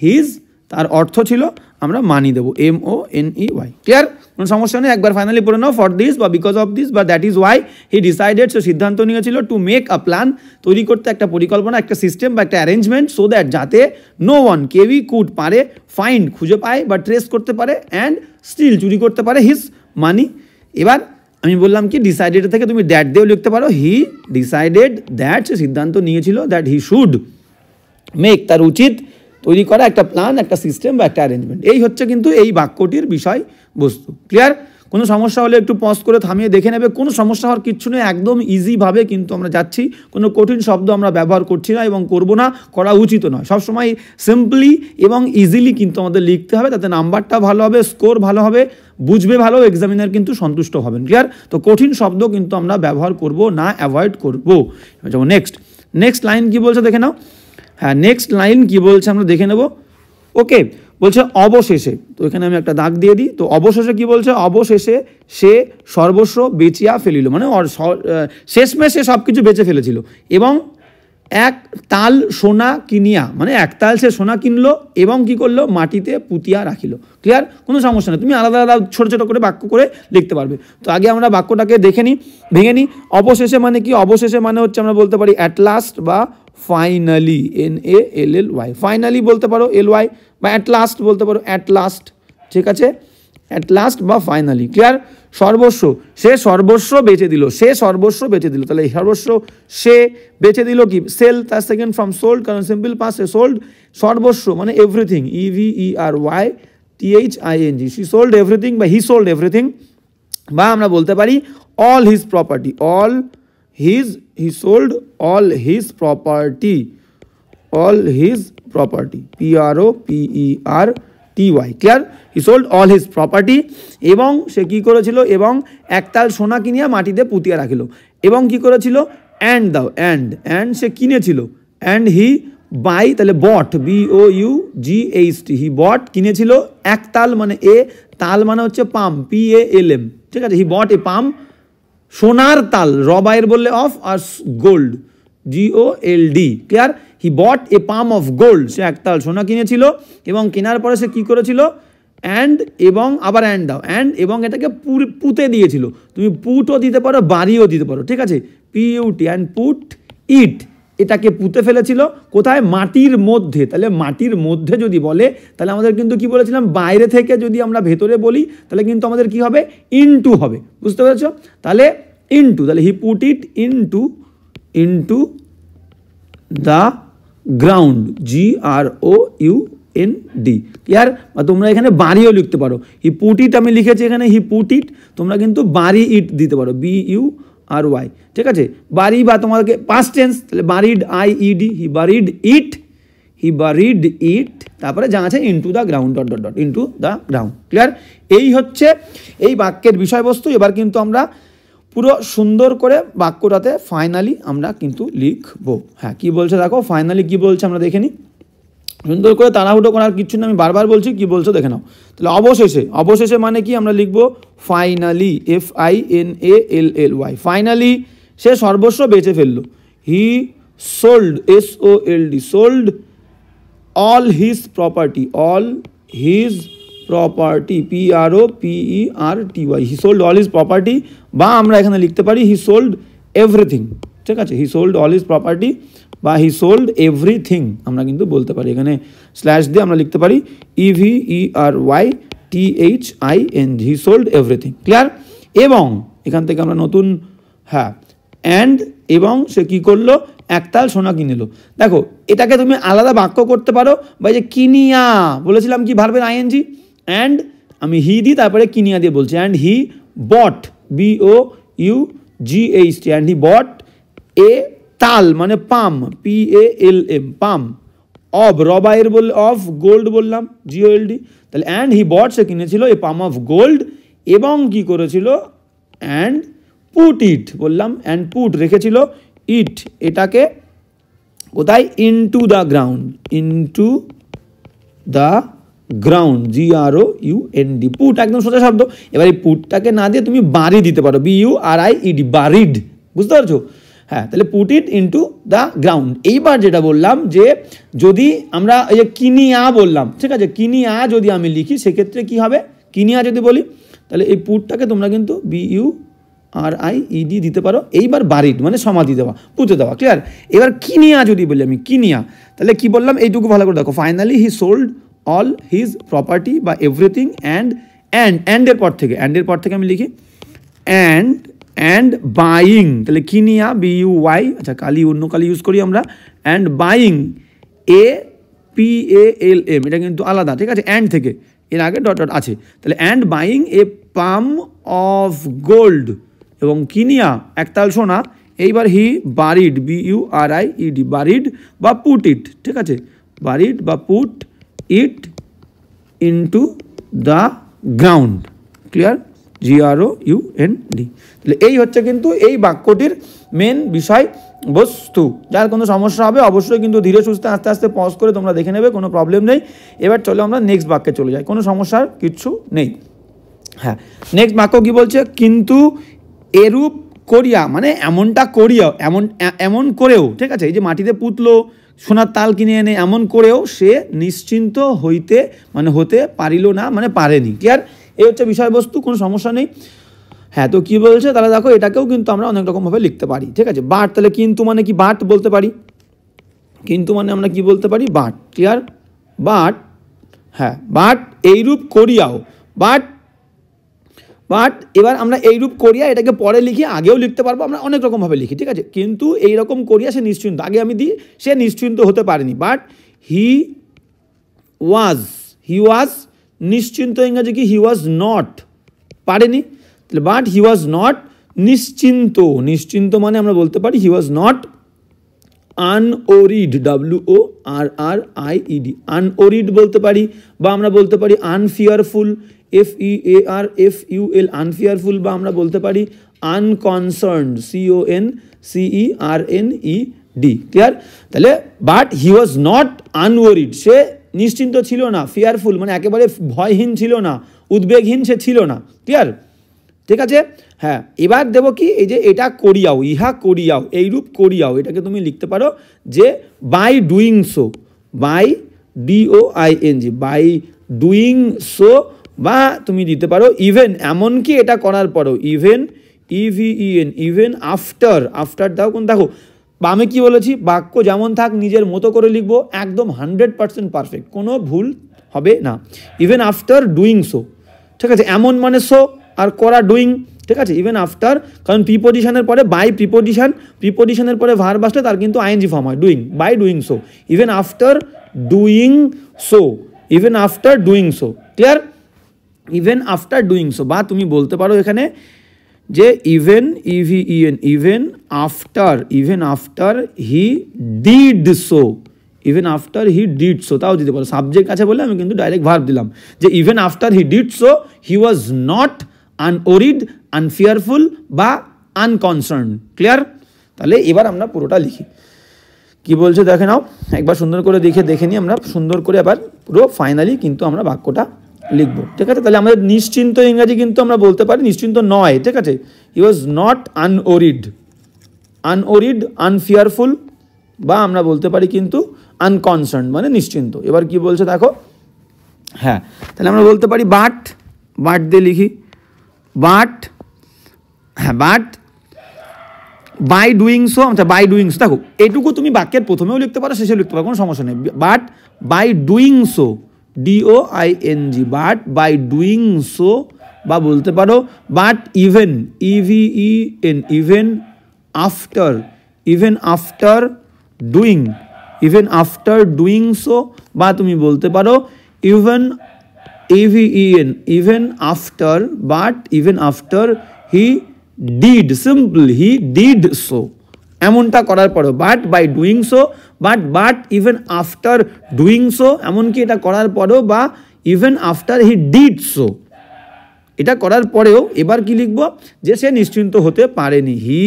হিজ, তার অর্থ ছিল, আমরা মানি দেবো, MONEY, ক্লিয়ার, কোনো সমস্যা নেই। একবার ফাইনালি পড়ে নাও, ফর দিস বা বিকজ অফ দিস বা that is why he decided, সে সিদ্ধান্ত নিয়েছিল, টু মেক আ প্ল্যান, তৈরি করতে একটা পরিকল্পনা, একটা সিস্টেম বা একটা অ্যারেঞ্জমেন্ট, সো দ্যাট যাতে, নো ওয়ান কেউই কুড পারে, ফাইন্ড খুঁজে পায় বা ট্রেস করতে পারে, অ্যান্ড স্টিল চুরি করতে পারে, হিজ মানি। এবার আমি বললাম কি ডিসাইডেড থেকে তুমি দ্যাট দিয়েও লিখতে পারো, হি ডিসাইডেড দ্যাট, সে সিদ্ধান্ত নিয়েছিল, দ্যাট হি শুড মেক, তার উচিত তৈরি করা একটা প্ল্যান, একটা সিস্টেম বা একটা অ্যারেঞ্জমেন্ট। এই হচ্ছে কিন্তু এই বাক্যটির বিষয় বস্তু, ক্লিয়ার, কোনো সমস্যা হলে একটু পজ করে থামিয়ে দেখে নেবে, কোনো সমস্যা হওয়ার কিচ্ছু নেই, একদম ইজিভাবে কিন্তু আমরা যাচ্ছি, কোনো কঠিন শব্দ আমরা ব্যবহার করছি না এবং করব না, করা উচিত নয়। সবসময় সিম্পলি এবং ইজিলি কিন্তু আমাদের লিখতে হবে, তাতে নাম্বারটা ভালো হবে, স্কোর ভালো হবে, বুঝবে ভালো, এক্সামিনার কিন্তু সন্তুষ্ট হবেন। ক্লিয়ার? তো কঠিন শব্দ কিন্তু আমরা ব্যবহার করব না, অ্যাভয়েড করব। যেমন নেক্সট লাইন কি বলছে দেখে নাও। হ্যাঁ, নেক্সট লাইন কি বলছে আমরা দেখে নেব। ওকে, বলছে অবশেষে, তো এখানে আমি একটা দাগ দিয়ে দিই। তো অবশেষে কি বলছে? অবশেষে সে সর্বস্ব বেচিয়া ফেলিল, মানে শেষমেশে সব কিছু বেচে ফেলেছিল। এবং এক তাল সোনা কিনিয়া, মানে এক তাল সে সোনা কিনলো এবং কি করলো? মাটিতে পুঁতিয়া রাখিল। ক্লিয়ার? কোনো সমস্যা নেই, তুমি আলাদা আলাদা ছোটো ছোটো করে বাক্য করে লিখতে পারবে। তো আগে আমরা বাক্যটাকে দেখে নিই, ভেঙে নিই। অবশেষে মানে কি? অবশেষে মানে হচ্ছে আমরা বলতে পারি অ্যাট লাস্ট বা ফাইনালি, NALLY, ফাইনালি বলতে পারো LY, বা অ্যাট লাস্ট বলতে পারো অ্যাট লাস্ট। ঠিক আছে? অ্যাট লাস্ট বা ফাইনালি। ক্লিয়ার? সর্বস্ব, সে সর্বস্ব বেচে দিল, সে সর্বস্ব বেচে দিল। তাহলে এই সর্বস্ব সে বেচে দিল কি? সেল, তার সেকেন্ড ফর্ম সোল্ড, কারণ সিম্পল পাস্ট, সে সোল্ড সর্বস্ব মানে everything, EVERYTHING, she sold everything বা হি সোল্ড এভরিথিং। বা আমরা বলতে পারি all his property, he sold all his property, PROPERTY। Clear? He sold all his property. এবং সে কি করেছিল? এবং একতাল সোনা কিনিয়া মাটিতে পুঁতিয়া রাখিল। এবং কি করেছিল? অ্যান্ড দাও, অ্যান্ড সে কিনেছিল। অ্যান্ড হি বাই, তাহলে বট, BOUGHT, হি বট কিনেছিল। একতাল মানে তাল মানে হচ্ছে পাম, PALM। ঠিক আছে? হি বট এ পাম, সোনার তাল, রবাইয়ের বললে অফ, আর gold, GOLD। Clear? He bought a palm of gold, সে একতাল সোনা কিনেছিল এবং কেনার পরে সে কি করেছিল? অ্যান্ড, এবং আবার অ্যান্ড দাও, অ্যান্ড এবং এটাকে পুঁতে দিয়েছিল। তুমি পুটও দিতে পারো, বাড়িও দিতে পারো। ঠিক আছে? PUT, অ্যান্ড পুট ইট, এটাকে পুঁতে ফেলেছিল। কোথায়? মাটির মধ্যে। তাহলে মাটির মধ্যে যদি বলে, তাহলে আমাদের কিন্তু কি বলেছিলাম? বাইরে থেকে যদি আমরা ভেতরে বলি, তাহলে কিন্তু আমাদের কি হবে? ইনটু হবে। বুঝতে পেরেছো? তাহলে ইনটু, তাহলে he put it into the ground, GROUND। Clear? বা তোমরা এখানে বাড়িও লিখতে পারো। হি পুট ইট আমি লিখেছি এখানে, হি পুট ইট, তোমরা কিন্তু বাড়ি ইট দিতে পারো, BURY। ঠিক আছে? বাড়ি, বা তোমাকে পাস্ট টেন্স, তাহলে বারিড, IED, হি বারিড ইট, তারপরে যা আছে into the ground, into the ground. Clear? এই হচ্ছে এই বাক্যের বিষয়বস্তু। এবার কিন্তু আমরা পুরো সুন্দর করে বাক্যটাতে ফাইনালি আমরা কিন্তু লিখবো। হ্যাঁ, কি বলছে দেখো, ফাইনালি কি বলছে আমরা দেখে নিই। সুন্দর করে তাড়াহুড়ো করার কিচ্ছু না, আমি বারবার বলছি, কি বলছো দেখে নাও। তাহলে অবশেষে মানে কি? আমরা লিখবো ফাইনালি, FINALLY, ফাইনালি সে সর্বস্ব বেচে ফেললো। He sold, SOLD, sold all his property, PROPERTY, he sold all his property. বা আমরা এখানে লিখতে পারি হি সোল্ড এভরিথিং। ঠিক আছে? হি সোল্ড অল হিজ প্রপার্টি বা হি সোল্ড এভরিথিং আমরা কিন্তু বলতে পারি। এখানে স্ল্যাশ দিয়ে আমরা লিখতে পারি EVERYTHING, হি সোল্ড এভরিথিং। ক্লিয়ার? এবং এখান থেকে আমরা নতুন, হ্যাঁ, অ্যান্ড, এবং সে কি করলো? একতাল সোনা কিনিল। দেখো, এটাকে তুমি আলাদা বাক্য করতে পারো, বা যে কিনিয়া বলেছিলাম কি ভার্বের ING, অ্যান্ড আমি হি দিই, তারপরে কিনিয়া দিয়ে বলছি। And he bot, BOUGHT, and he bought এ তাল মানে পাম, PALM, পাম, অফ, রবাইয়ের বললে অফ, গোল্ড বললাম, GOLD। তাহলে অ্যান্ড হি বট, সে কিনেছিল এ পাম অফ গোল্ড, এবং কি করেছিল? অ্যান্ড পুট ইট বললাম, অ্যান্ড পুট রেখেছিল ইট, এটাকে কোথায়? Into the ground, GROUND, put একদম সোজা শব্দ। এবার এই পুটটাকে না দিয়ে তুমি বাড়ি দিতে পারো, BURIED, বারিড। বুঝতে পারছো? হ্যাঁ, তাহলে put it into the ground. এইবার যেটা বললাম যে যদি আমরা এই যে কিনিয়া বললাম, ঠিক আছে, কিনিয়া যদি আমি লিখি সেক্ষেত্রে কি হবে? কিনিয়া যদি বলি, তাহলে এই পুটটাকে তোমরা কিন্তু BURIED দিতে পারো। এইবার বারিড মানে সমাধি দেওয়া, পুঁতে দেওয়া। ক্লিয়ার? এবার কিনিয়া যদি বলি আমি, কিনিয়া, তাহলে কি বললাম? এইটুকু ভালো করে দেখো, ফাইনালি হি সোল্ড অল হিজ প্রপার্টি বা এভরিথিং, অ্যান্ডের পর থেকে আমি লিখি অ্যান্ড বাইং, তাহলে কিনিয়া, BUY, আচ্ছা কালি অন্য কালি ইউজ করি আমরা, অ্যান্ড বাইং, APALM, এটা কিন্তু আলাদা। ঠিক আছে? অ্যান্ড থেকে, এর আগে ডট আছে। তাহলে and buying a palm of gold, এবং কিনিয়া একতাল সোনা। এইবার হি বারিড, BURIED, বারিড বা পুট ইট, ঠিক আছে, বারিড বা put it into the ground, clear, GROUND। তাহলে এই হচ্ছে কিন্তু এই বাক্যটির মেন বিষয় বস্তু। যার কোনো সমস্যা হবে অবশ্যই কিন্তু ধীরে সুস্থে আস্তে আস্তে পজ করে তোমরা দেখে নেবে, কোনো প্রবলেম নেই। এবার চলো আমরা নেক্সট বাক্যে চলে যাই, কোনো সমস্যার কিচ্ছু নেই। হ্যাঁ, নেক্সট বাক্য কি বলছে, কিন্তু এরূপ করিয়া, মানে এমনটা করিয়া, এমন করেও, ঠিক আছে, এই যে মাটিতে পুতলো, সোনার তাল কিনে এনে এমন করেও সে নিশ্চিন্ত হইতে, মানে হতে পারিল না, মানে পারেনি, ক্লিয়ার। এই হচ্ছে বিষয়বস্তু, কোনো সমস্যা নেই। হ্যাঁ, তো কী বলছে তাহলে দেখো, এটাকেও কিন্তু আমরা অনেক রকমভাবে লিখতে পারি, ঠিক আছে। বাট, তাহলে কিন্তু মানে কি, বাট বলতে পারি, কিন্তু মানে আমরা কি বলতে পারি, বাট, ক্লিয়ার, বাট। হ্যাঁ, বাট এইরূপ করিয়াও, বাট এবার আমরা এইরূপ করিয়া এটাকে পরে লিখি, আগেও লিখতে পারবো, আমরা অনেক রকমভাবে লিখি, ঠিক আছে। কিন্তু এইরকম করিয়া সে নিশ্চিন্ত, আগে আমি দিই সে নিশ্চিন্ত হতে পারেনি, বাট হি ওয়াজ নিশ্চিন্ত, ইংরাজি কি, হি ওয়াজ নট, পারেনি, তাহলে বাট হি ওয়াজ নট নিশ্চিন্ত, নিশ্চিন্ত মানে আমরা বলতে পারি হি ওয়াজ নট আনওরিড, WORRIED, আনওরিড বলতে পারি, বা আমরা বলতে পারি আনফিয়ারফুল, FEARFUL, আনফিয়ারফুল, বা আমরা বলতে পারি আনকনসার্নড, CONCERNED, ক্লিয়ার। তাহলে বাট হি ওয়াজ নট আনওরিড, সে নিশ্চিন্ত ছিল না, ফিয়ারফুল মানে একেবারে ভয়হীন ছিল না, উদ্বেগহীন সে ছিল না, ক্লিয়ার, ঠিক আছে। হ্যাঁ, এবার দেবো কি, এই যে এটা করিয়াও, ইহা করিয়াও, এইরূপ করিয়াও, এটাকে তুমি লিখতে পারো যে by doing so, by DOING, by doing so, বা তুমি দিতে পারো ইভেন, এমনকি এটা করার পরও, even, EVEN, even after, after দাও কোন, দেখো আমি কি বলেছি, বাক্য যেমন থাক নিজের মতো করে লিখবো, একদম 100% পারফেক্ট, কোনো ভুল হবে না। ইভেন আফটার ডুইং সো, ঠিক আছে, এমন মানে সো আর করা ডুইং, ঠিক আছে, ইভেন আফটার, কারণ প্রিপোজিশনের পরে বাই প্রিপোজিশনের পরে ভার্ব আসলে তার কিন্তু ING ফর্ম হয়, doing, by doing so, even after doing so, even after doing so, clear, even after doing so. বা তুমি বলতে পারো এখানে যে even, EVEN, even after he did so, even after he did so, তাও দিতে পারো, সাবজেক্ট আছে বলে আমি কিন্তু ডাইরেক্ট ভার্ব দিলাম, যে even after he did so he was not unworried, unfearful বা আনকনসার্ন, ক্লিয়ার। তাহলে এবার আমরা পুরোটা লিখি, কি বলছে দেখে নাও, একবার সুন্দর করে দেখে নিই আমরা, সুন্দর করে আবার পুরো ফাইনালি কিন্তু আমরা বাক্যটা লিখবো, ঠিক আছে। তাহলে আমাদের নিশ্চিন্ত ইংরাজি কিন্তু আমরা বলতে পারি নিশ্চিন্ত নয়, ঠিক আছে, হি ওয়াজ নট আনওরিড, আনফিয়ারফুল, বা আমরা বলতে পারি কিন্তু আনকনসার্ন মানে নিশ্চিন্ত। এবার কি বলছে দেখো, হ্যাঁ, তাহলে আমরা বলতে পারি বাট দিয়ে লিখি, বাট, হ্যাঁ, বাট বাই ডুইং সো, আচ্ছা বাই ডুইং সো, দেখো এটুকু তুমি বাক্যের প্রথমেও লিখতে পারো, শেষেও লিখতে পারো, কোনো সমস্যা নেই। But by doing so, DOING, but by doing so, বা বলতে পারো but even, EVEN, even after doing so, বা তুমি বলতে পারো even, EVEN, even after, but even after he did, simple, he did so, এমনটা করার পরেও, but by doing so, but even after doing so, এমনকি এটা করার পরেও, বা even after he did so, এটা করার পরেও এবার কি লিখবো, যে সে নিশ্চিন্ত হতে পারেনি, হি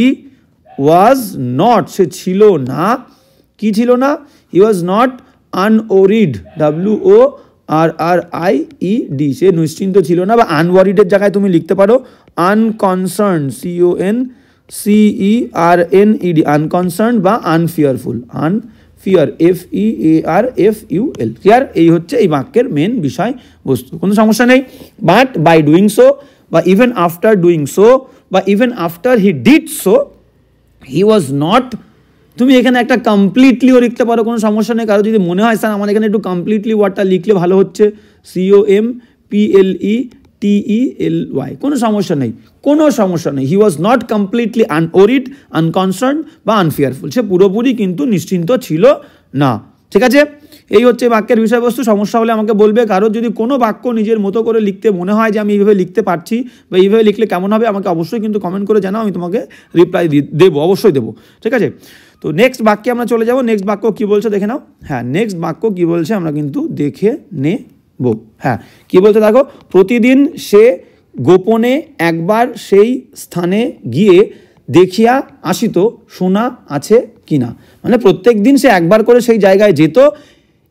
ওয়াজ নট, সে ছিল না, কি ছিল না, হি ওয়াজ নট আনওরিড, WORRIED, সে নিশ্চিন্ত ছিল না, বা আনওয়ারিডের জায়গায় তুমি লিখতে পারো আনকনসার্ন, CONCERNED, আনকনসার্ন, বা আনফিয়ারফুল, FEARFUL, ক্লিয়ার। এই হচ্ছে এই বাক্যের মেন বিষয় বস্তু, কোনো সমস্যা নেই। বাট বাই ডুইং সো, বা ইভেন আফটার ডুইং সো, বা even after he did so he was not, তুমি এখানে একটা কমপ্লিটলিও লিখতে পারো, কোনো সমস্যা নেই। কারো যদি মনে হয় স্যার আমার এখানে একটু কমপ্লিটলি ওয়ার্ডটা লিখলে ভালো হচ্ছে, COMPLETELY, কোনো সমস্যা নেই, হি ওয়াজ নট কমপ্লিটলি আনওরিড, আনকনসার্ন বা আনফিয়ারফুল, সে পুরোপুরি কিন্তু নিশ্চিন্ত ছিল না, ঠিক আছে। এই হচ্ছে বাক্যের বিষয়বস্তু। সমস্যা হলে আমাকে বলবে। কারোর যদি কোনো বাক্য নিজের মতো করে লিখতে মনে হয় যে আমি এইভাবে লিখতে পারছি বা এইভাবে লিখলে কেমন হবে, আমাকে অবশ্যই কিন্তু কমেন্ট করে জানাও, আমি তোমাকে রিপ্লাই দেবো, অবশ্যই দেবো। ঠিক আছে, তো নেক্সট বাক্যে আমরা চলে যাব। নেক্সট বাক্য কী বলছে দেখে নাও। হ্যাঁ, নেক্সট বাক্য কী বলছে আমরা কিন্তু দেখে নেব। হ্যাঁ, কী বলছে দেখো, প্রতিদিন সে গোপনে একবার সেই স্থানে গিয়ে দেখিয়া আসিত সোনা আছে কিনা। মানে প্রত্যেক দিন সে একবার করে সেই জায়গায় যেত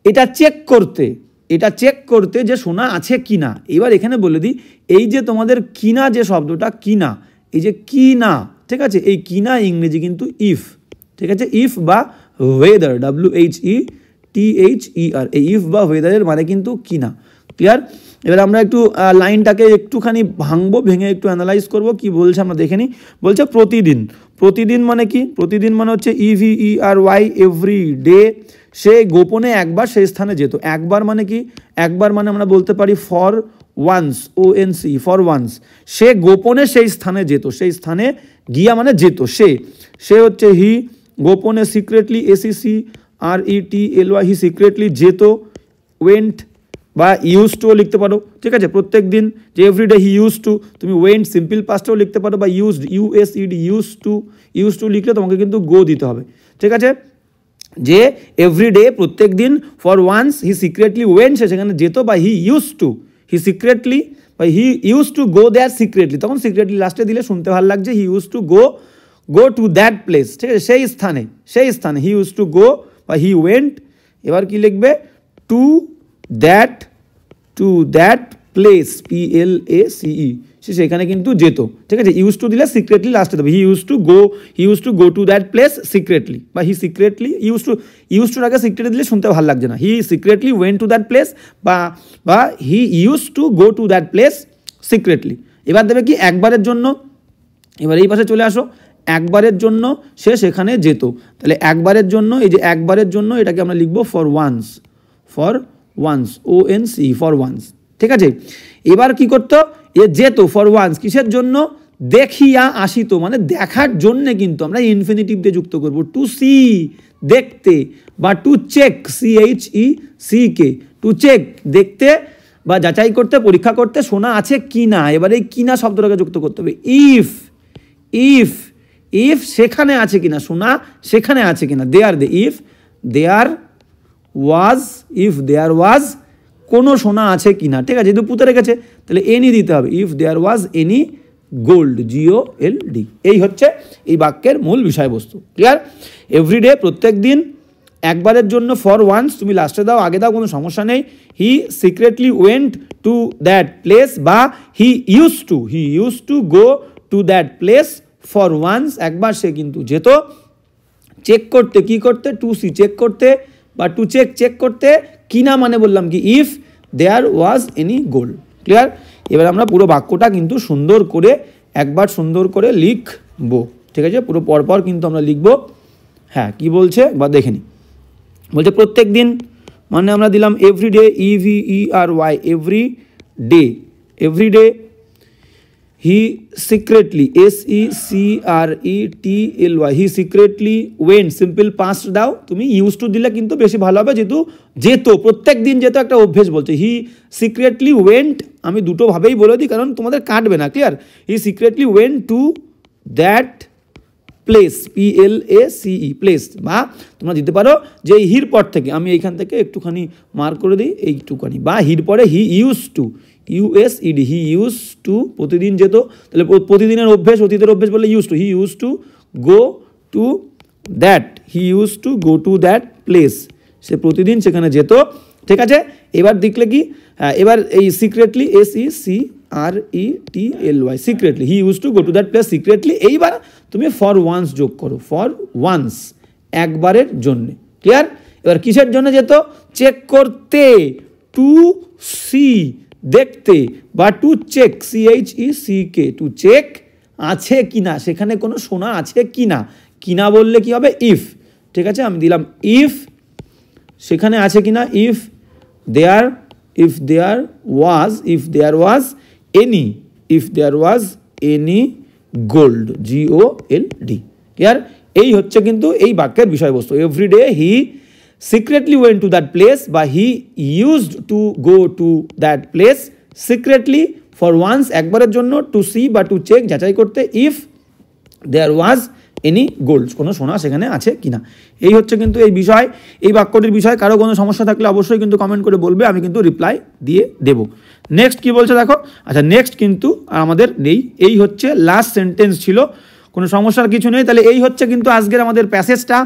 এটা চেক করতে যে সোনা আছে কিনা। এবার এখানে বলে দিই, এই যে তোমাদের কিনা যে শব্দটা, কিনা, এই যে কিনা, ঠিক আছে, এই কিনা ইংরেজি কিন্তু ইফ। ঠিক আছে, ইফ বা ওয়েদার, WHETHER, এই ইফ বা ওয়েদারের মানে কিন্তু কিনা। ক্লিয়ার? এবার আমরা একটু লাইনটাকে একটুখানি ভাঙবো, ভেঙে একটু অ্যানালাইজ করবো কি বলছে আমরা দেখে নিই। বলছে প্রতিদিন। প্রতিদিন মানে কি? প্রতিদিন মানে হচ্ছে EVERY, এভরি ডে। সে গোপনে একবার সেই স্থানে যেত। একবার মানে কি? একবার মানে আমরা বলতে পারি for once, ONC, for once. সে গোপনে সেই স্থানে যেত। সেই স্থানে গিয়া মানে যেত। সে হচ্ছে হি, গোপনে সিক্রেটলি, SECRETLY, হি সিক্রেটলি যেত। ওয়েন্ট বা ইউজ টুও লিখতে পারো। ঠিক আছে, প্রত্যেক দিন যে এভরিডে হি ইউজ টু, তুমি ওয়েন্ট সিম্পল পাস্টেও লিখতে পারো, বা ইউজড, USED, ইউজ টু লিখলে তোমাকে কিন্তু গো দিতে হবে। ঠিক আছে, যে এভরিডে প্রত্যেক দিন, for once he secretly went, সে সেখানে যেত, বা he use to, he secretly, বা he use to go there secretly, তখন সিক্রেটলি লাস্টে দিলে শুনতে ভালো লাগছে। He use to go to that place. ঠিক আছে, সেই স্থানে হি ইউজ টু গো বা হি ওয়েন্ট। এবার কি লিখবে? টু দ্যাট প্লেস, PLACE, সে সেখানে কিন্তু যেত। ঠিক আছে, ইউজ টু দিলে সিক্রেটলি লাস্টে দেবে। হি use to go to that place secretly, বা হি সিক্রেটলি, ইউজ টুর আগে সিক্রেটলি দিলে শুনতে ভালো লাগছে না। He secretly went to that place, বা he use to go to that place secretly. এবার দেবে কি? একবারের জন্য। এবার এই পাশে চলে আসো। একবারের জন্য সে সেখানে যেত। তাহলে একবারের জন্য, এই যে একবারের জন্য, এটাকে আমরা লিখবো for once, ONC, for once. ঠিক আছে, এবার কি করতো? এ যেত ফর ওয়ান্স, কিসের জন্য? দেখিয়া আসিত, মানে দেখার জন্যে কিন্তু আমরা ইনফিনিটিভ দিয়ে যুক্ত করবো। টু সি, দেখতে, বা to check, CHECK, to check, দেখতে বা যাচাই করতে, পরীক্ষা করতে সোনা আছে কিনা। এবার এই কিনা শব্দটাকে যুক্ত করতে হবে। ইফ সেখানে আছে কিনা, সোনা সেখানে আছে কিনা। ইফ দেয়ার ওয়াজ কোনো সোনা আছে কিনা। ঠিক আছে, যেহেতু পুঁতে রেখেছে তাহলে এনি দিতে হবে। If there was any gold, GOLD। এই হচ্ছে এই বাক্যের মূল বিষয়বস্তু। ক্লিয়ার? এভরিডে, প্রত্যেক দিন, একবারের জন্য ফর ওয়ান্স, তুমি লাস্টে দাও, আগে দাও, কোনো সমস্যা নেই। He secretly went to that place, বা he use to go to that place for once, একবার সে কিন্তু যেত। চেক করতে, কি করতে? টু সি, চেক করতে, বা টু চেক করতে। কিনা মানে বললাম কি? If there was any gold. Clear? এবার আমরা পুরো বাক্যটা কিন্তু সুন্দর করে লিখবো। ঠিক আছে, পুরো পরপর কিন্তু আমরা লিখবো। হ্যাঁ, কি বলছে বা দেখে নিই। বলছে প্রত্যেক দিন মানে আমরা দিলাম everyday, EVERY, everyday. He secretly, SECRETLY, he secretly went, simple past দাও, তুমি ইউজ টু দিলে কিন্তু বেশি ভালো হবে, যেহেতু যেত, প্রত্যেক দিন যেত একটা অভ্যেস বলছে। হি সিক্রেটলি ওয়েন্ট, আমি দুটোভাবেই বলে দিই কারণ তোমাদের কাটবে না। Clear? He secretly went to that place, PLACE, place. বা তোমরা দিতে পারো যে হির পর থেকে, আমি এইখান থেকে একটুখানি মার্ক করে দিই, এইটুখানি, বা হির পরে he use to, USED, he use to, প্রতিদিন যেত। তাহলে প্রতিদিনের অভ্যেস, অতীতের অভ্যেস বললে use to, he use to go to that place, সে প্রতিদিন সেখানে যেত। ঠিক আছে, এবার দেখলে কি? এবার এই secretly, SECRETLY, secretly, he use to go to that place secretly. এইবার তুমি ফর ওয়ান্স যোগ করো, ফর ওয়ান্স, একবারের জন্যে। ক্লিয়ার? এবার কিসের জন্য যেত? চেক করতে, টু সি, দেখতে, বা to check, CHECK, to check আছে কিনা, সেখানে কোনো সোনা আছে কিনা। কিনা বললে কি হবে? ইফ। ঠিক আছে, আমি দিলাম ইফ, সেখানে আছে কিনা। If there was any gold, GOLD। Clear? এই হচ্ছে কিন্তু এই বাক্যের বিষয়বস্তু। Everyday he secretly went to that place বা he used to go to that place secretly for once, একবারের জন্য, টু সি বা টু চেক, যাচাই করতে, if there was any gold, কোনো সোনা সেখানে আছে কিনা। এই হচ্ছে কিন্তু এই বিষয়, এই বাক্যটির বিষয়। কারো কোনো সমস্যা থাকলে অবশ্যই কিন্তু কমেন্ট করে বলবে, আমি কিন্তু রিপ্লাই দিয়ে দেবো। নেক্সট কি বলছে দেখো। আচ্ছা, নেক্সট কিন্তু আমাদের নেই, এই হচ্ছে লাস্ট সেন্টেন্স ছিল, কোনো সমস্যার কিছু নেই। তাহলে এই হচ্ছে কিন্তু আজকের আমাদের প্যাসেজটা।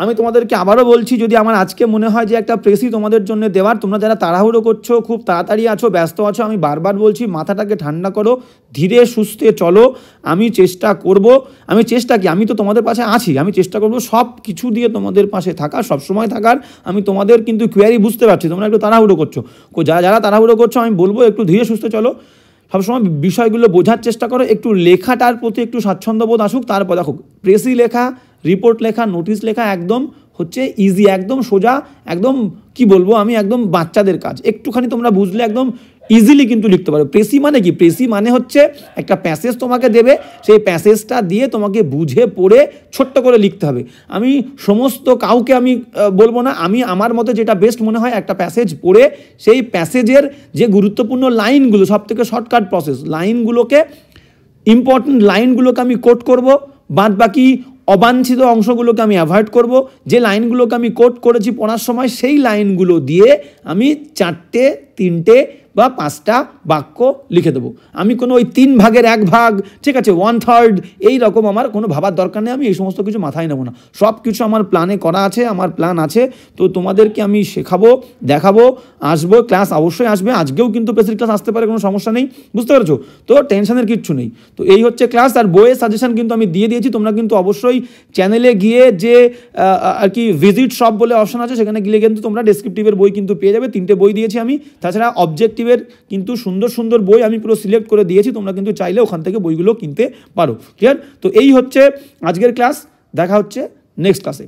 আমি তোমাদেরকে আবারও বলছি, যদি আমার আজকে মনে হয় যে একটা প্রেসি তোমাদের জন্য দেওয়ার, তোমরা যারা তাড়াহুড়ো করছো, খুব তাড়াতাড়ি আছো, ব্যস্ত আছো, আমি বারবার বলছি মাথাটাকে ঠান্ডা করো, ধীরে সুস্থে চলো। আমি চেষ্টা করব, আমি তো তোমাদের পাশে আছি, আমি চেষ্টা করব সব কিছু দিয়ে তোমাদের পাশে থাকার, সবসময় থাকার। আমি তোমাদের কিন্তু কোয়ারি বুঝতে পারছি, তোমরা একটু তাড়াহুড়ো করছো, যারা তাড়াহুড়ো করছো আমি বলবো একটু ধীরে সুস্থে চলো, সবসময় বিষয়গুলো বোঝার চেষ্টা করো, একটু লেখাটার প্রতি একটু স্বাচ্ছন্দ্যবোধ আসুক। তারপর দেখো, প্রেসি লেখা, রিপোর্ট লেখা, নোটিশ লেখা একদম হচ্ছে ইজি, একদম সোজা, একদম কি বলবো আমি, একদম বাচ্চাদের কাজ। একটুখানি তোমরা বুঝলে একদম ইজিলি কিন্তু লিখতে পারো। প্রেসি মানে কি? প্রেসি মানে হচ্ছে একটা প্যাসেজ তোমাকে দেবে, সেই প্যাসেজটা দিয়ে তোমাকে বুঝে পড়ে ছোট্ট করে লিখতে হবে। আমি সমস্ত কাউকে আমি বলবো না, আমি আমার মতে যেটা বেস্ট মনে হয়, একটা প্যাসেজ পড়ে সেই প্যাসেজের যে গুরুত্বপূর্ণ লাইনগুলো, সব থেকে শর্টকাট প্রসেস, লাইনগুলোকে, ইম্পর্টেন্ট লাইনগুলোকে আমি কোট করব, বাদ বাকি অবাঞ্ছিত অংশগুলোকে আমি অ্যাভয়েড করব। যে লাইনগুলোকে আমি কোট করেছি পড়ার সময়, সেই লাইনগুলো দিয়ে আমি 4টে 3টে বা 5টা বাক্য লিখে দেবো। আমি কোনো ওই 3 ভাগের 1 ভাগ, ঠিক আছে, 1/3 এই রকম আমার কোনো ভাবার দরকার নেই। আমি এই সমস্ত কিছু মাথায় নেবো না, সব কিছু আমার প্ল্যানে করা আছে, আমার প্ল্যান আছে। তো তোমাদেরকে আমি শেখাবো, দেখাবো, আসবো, ক্লাস অবশ্যই আসবে। আজকেও কিন্তু প্রেসির ক্লাস আসতে পারে, কোনো সমস্যা নেই, বুঝতে পেরেছো তো? টেনশনের কিচ্ছু নেই। তো এই হচ্ছে ক্লাস। আর বইয়ের সাজেশন কিন্তু আমি দিয়ে দিয়েছি, তোমরা কিন্তু অবশ্যই চ্যানেলে গিয়ে যে আর কি ভিজিট শপ বলে অপশন আছে, সেখানে গিয়ে কিন্তু তোমরা ডেসক্রিপটিভের বই কিন্তু পেয়ে যাবে। 3টে বই দিয়েছি আমি, তাছাড়া অবজেক্টিভের কিন্তু সুন্দর সুন্দর বই আমি পুরো সিলেক্ট করে দিয়েছি, তোমরা কিন্তু চাইলে ওখান থেকে বইগুলো কিনতে পারো। ক্লিয়ার? তো এই হচ্ছে আজকের ক্লাস, দেখা হচ্ছে নেক্সট ক্লাসে।